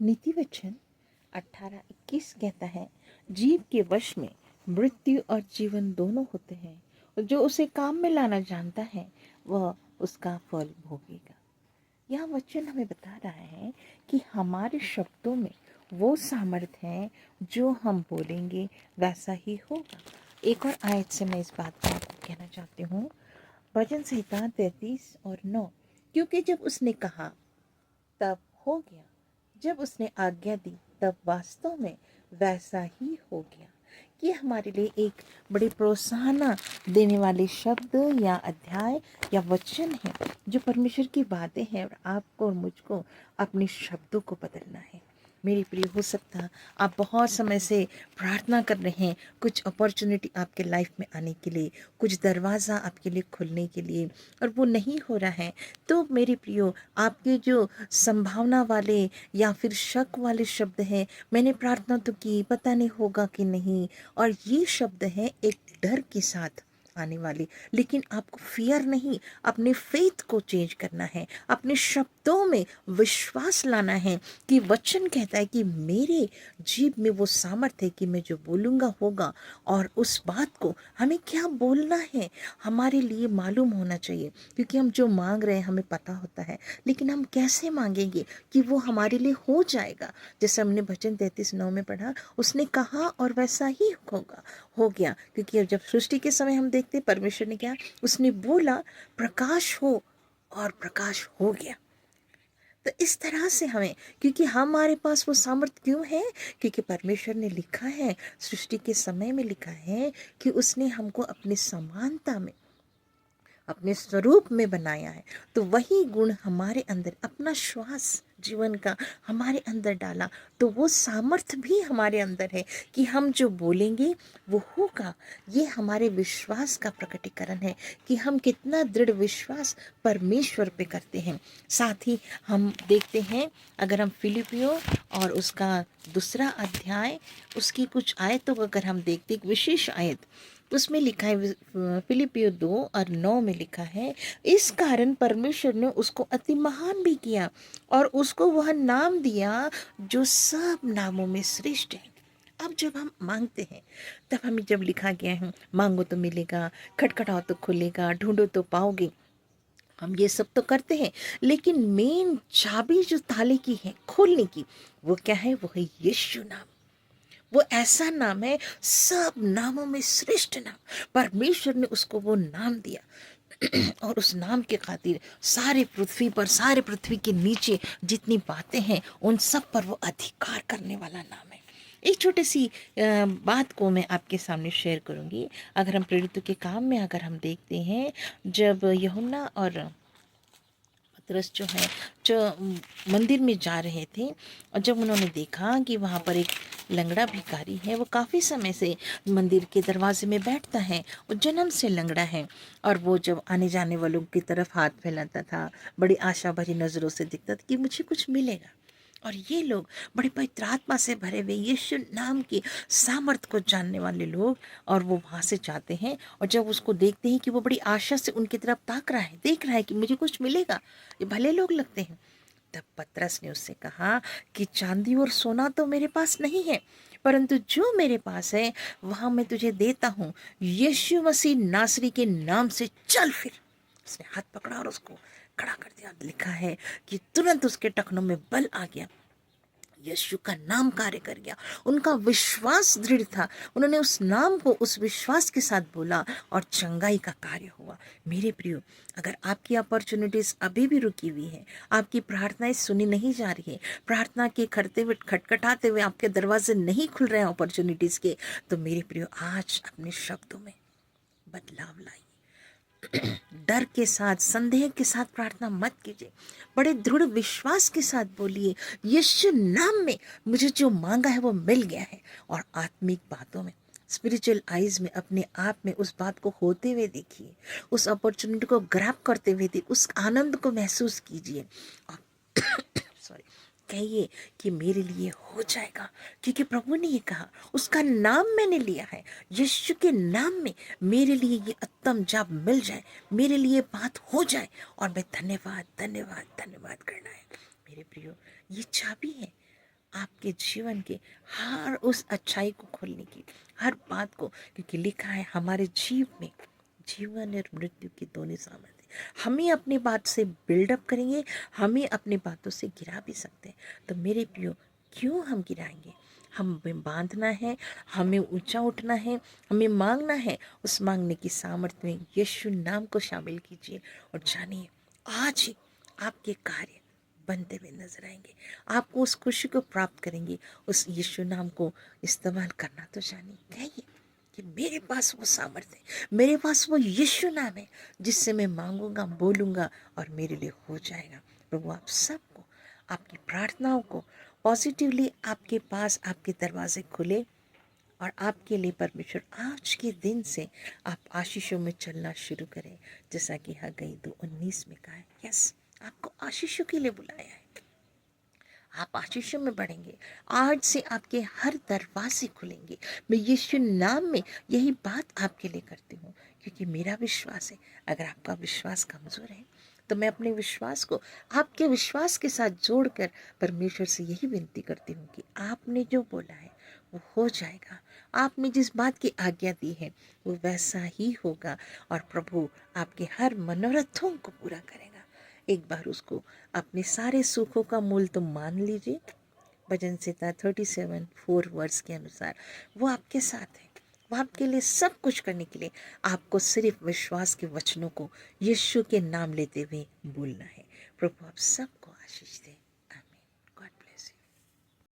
नीति वचन 18:21 कहता है, जीव के वश में मृत्यु और जीवन दोनों होते हैं, और जो उसे काम में लाना जानता है वह उसका फल भोगेगा। यह वचन हमें बता रहा है कि हमारे शब्दों में वो सामर्थ्य है, जो हम बोलेंगे वैसा ही होगा। एक और आयत से मैं इस बात को आपको कहना चाहती हूँ, भजन संहिता 33:9, क्योंकि जब उसने कहा तब हो गया, जब उसने आज्ञा दी तब वास्तव में वैसा ही हो गया। ये हमारे लिए एक बड़ी प्रोत्साहन देने वाले शब्द या अध्याय या वचन है, जो परमेश्वर की बातें हैं, और आपको और मुझको अपने शब्दों को बदलना है। मेरे प्रिय, हो सकता है आप बहुत समय से प्रार्थना कर रहे हैं कुछ अपॉर्चुनिटी आपके लाइफ में आने के लिए, कुछ दरवाज़ा आपके लिए खुलने के लिए, और वो नहीं हो रहा है। तो मेरे प्रियो, आपके जो संभावना वाले या फिर शक वाले शब्द हैं, मैंने प्रार्थना तो की, पता नहीं होगा कि नहीं, और ये शब्द है एक डर के साथ आने वाली। लेकिन आपको फियर नहीं, अपने फेथ को चेंज करना है, अपने शब्दों में विश्वास लाना है कि वचन कहता है कि मेरे जीभ में वो सामर्थ्य है कि मैं जो बोलूँगा होगा, और उस बात को हमें क्या बोलना है हमारे लिए मालूम होना चाहिए। क्योंकि हम जो मांग रहे हैं हमें पता होता है, लेकिन हम कैसे मांगेंगे कि वो हमारे लिए हो जाएगा। जैसे हमने भजन 33:9 में पढ़ा, उसने कहा और वैसा ही होगा, हो गया। क्योंकि अब जब सृष्टि के समय हम देखते परमेश्वर ने क्या, उसने बोला प्रकाश हो और प्रकाश हो गया। तो इस तरह से हमें, क्योंकि हमारे पास वो सामर्थ्य क्यों है, क्योंकि परमेश्वर ने लिखा है, सृष्टि के समय में लिखा है कि उसने हमको अपनी समानता में, अपने स्वरूप में बनाया है। तो वही गुण हमारे अंदर, अपना श्वास जीवन का हमारे अंदर डाला, तो वो सामर्थ्य भी हमारे अंदर है कि हम जो बोलेंगे वो होगा। ये हमारे विश्वास का प्रकटीकरण है कि हम कितना दृढ़ विश्वास परमेश्वर पे करते हैं। साथ ही हम देखते हैं, अगर हम फिलिपियों और उसका दूसरा अध्याय, उसकी कुछ आयतों को अगर हम देखते, एक विशेष आयत उसमें लिखा है, फिलिपियो 2:9 में लिखा है, इस कारण परमेश्वर ने उसको अति महान भी किया और उसको वह नाम दिया जो सब नामों में श्रेष्ठ है। अब जब हम मांगते हैं, तब हमें जब लिखा गया है, मांगो तो मिलेगा, खटखटाओ तो खुलेगा, ढूंढो तो पाओगे, हम ये सब तो करते हैं, लेकिन मेन चाबी जो ताले की है खोलने की, वो क्या है? वो है यीशु नाम। वो ऐसा नाम है, सब नामों में श्रेष्ठ नाम। परमेश्वर ने उसको वो नाम दिया और उस नाम के खातिर सारे पृथ्वी पर, सारे पृथ्वी के नीचे जितनी बातें हैं उन सब पर वो अधिकार करने वाला नाम है। एक छोटी सी बात को मैं आपके सामने शेयर करूंगी। अगर हम प्रेरितों के काम में अगर हम देखते हैं, जब यूहन्ना और पतरस जो है, जो मंदिर में जा रहे थे, और जब उन्होंने देखा कि वहाँ पर एक लंगड़ा भिखारी है, वो काफ़ी समय से मंदिर के दरवाजे में बैठता है, वो जन्म से लंगड़ा है, और वो जब आने जाने वालों की तरफ हाथ फैलाता था, बड़ी आशा भरी नज़रों से दिखता था कि मुझे कुछ मिलेगा। और ये लोग बड़े पवित्र आत्मा से भरे हुए यीशु नाम की सामर्थ को जानने वाले लोग, और वो वहाँ से जाते हैं, और जब उसको देखते हैं कि वो बड़ी आशा से उनकी तरफ ताक रहा है, देख रहा है कि मुझे कुछ मिलेगा, ये भले लोग लगते हैं। तब पतरस ने उससे कहा कि चांदी और सोना तो मेरे पास नहीं है, परंतु जो मेरे पास है वहाँ मैं तुझे देता हूँ। यीशु मसीह नासरी के नाम से चल फिर। उसने हाथ पकड़ा और उसको खड़ा कर दिया। लिखा है कि तुरंत उसके टखनों में बल आ गया, यीशु का नाम कार्य कर गया। उनका विश्वास दृढ़ था, उन्होंने उस नाम को उस विश्वास के साथ बोला और चंगाई का कार्य हुआ। मेरे प्रियो, अगर आपकी अपॉर्चुनिटीज अभी भी रुकी हुई है, आपकी प्रार्थनाएं सुनी नहीं जा रही है, प्रार्थना के खड़ते हुए खटखटाते हुए आपके दरवाजे नहीं खुल रहे हैं अपॉर्चुनिटीज के, तो मेरे प्रियो, आज अपने शब्दों में बदलाव लाइए। डर के साथ, संदेह के साथ प्रार्थना मत कीजिए, बड़े दृढ़ विश्वास के साथ बोलिए, यीशु नाम में मुझे जो मांगा है वो मिल गया है। और आत्मिक बातों में, स्पिरिचुअल आइज में अपने आप में उस बात को होते हुए देखिए, उस अपॉर्चुनिटी को ग्रैब करते हुए देखिए, उस आनंद को महसूस कीजिए, और सॉरी, कहिए कि मेरे लिए हो जाएगा, क्योंकि प्रभु ने ये कहा, उसका नाम मैंने लिया है, यीशु के नाम में मेरे लिए ये उत्तम जॉब मिल जाए, मेरे लिए बात हो जाए, और मैं धन्यवाद धन्यवाद धन्यवाद करना है। मेरे प्रियो, ये चाबी है आपके जीवन के हर उस अच्छाई को खोलने की, हर बात को, क्योंकि लिखा है हमारे जीव में जीवन और मृत्यु की दोनों सामर्थ्य। हम ही अपनी बात से बिल्डअप करेंगे, हम ही अपनी बातों से गिरा भी सकते हैं। तो मेरे प्रियो, क्यों हम गिराएंगे? हमें बांधना है, हमें ऊंचा उठना है, हमें मांगना है। उस मांगने की सामर्थ्य में यीशु नाम को शामिल कीजिए और जानिए आज ही आपके कार्य बनते हुए नजर आएंगे। आपको उस खुशी को प्राप्त करेंगे। उस यीशु नाम को इस्तेमाल करना तो जानिए, कहिए कि मेरे पास वो सामर्थ्य है, मेरे पास वो यीशु नाम है जिससे मैं मांगूंगा, बोलूंगा और मेरे लिए हो जाएगा। प्रभु आप सबको, आपकी प्रार्थनाओं को पॉजिटिवली आपके पास, आपके दरवाजे खुले और आपके लिए परमेश्वर आज के दिन से आप आशीषों में चलना शुरू करें, जैसा कि हग्गई 2:19 में कहा है। यस, आपको आशीषों के लिए बुलाया है। आप आशीषों में बढ़ेंगे। आज से आपके हर दरवाजे खुलेंगे। मैं यीशु नाम में यही बात आपके लिए करती हूँ, क्योंकि मेरा विश्वास है। अगर आपका विश्वास कमज़ोर है तो मैं अपने विश्वास को आपके विश्वास के साथ जोड़कर परमेश्वर से यही विनती करती हूँ कि आपने जो बोला है वो हो जाएगा। आपने जिस बात की आज्ञा दी है वो वैसा ही होगा और प्रभु आपके हर मनोरथों को पूरा करेगा। एक बार उसको अपने सारे सुखों का मूल तो मान लीजिए। भजन संहिता 37:4 वर्ष के अनुसार वो आपके साथ है। वो आपके लिए सब कुछ करने के लिए आपको सिर्फ विश्वास के वचनों को यीशु के नाम लेते हुए बोलना है। प्रभु आप सबको आशीष दे।